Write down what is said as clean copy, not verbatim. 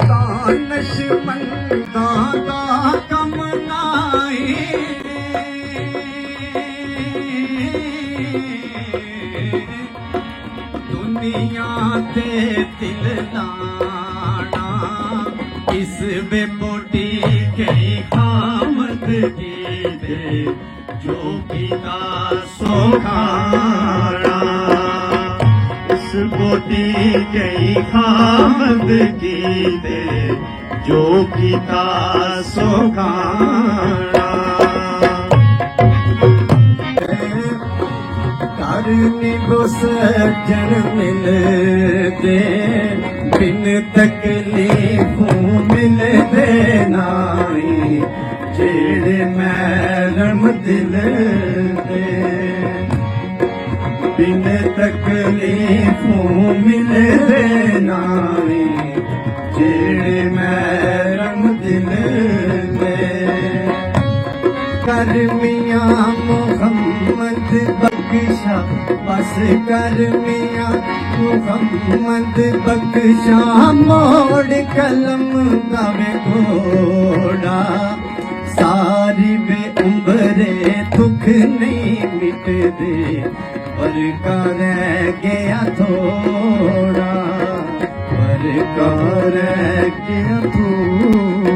दानशमंदां दा कम नाए दुनिया ते दिल लाना इस बेबोटी कई खामद की दे जो पिता सो खाना इस बोटी कई खामद की दे जो पिता सो खाना करनी को सज्जन मिल दे बिन तकलीफों मिल दे नाई जेड़े मैरम दिल दे बिन तकलीफों मिल दे नाई जेड़े मैरम दिल दे कर मियां मोहम्मद बख्शा बस कर मियां मोहम्मद बख्शा मोड़ कलम गावे घोड़ा सारी बे उम्रे दुख नहीं मिटदे पर कर गया थोड़ा पर कर गया थोड़ा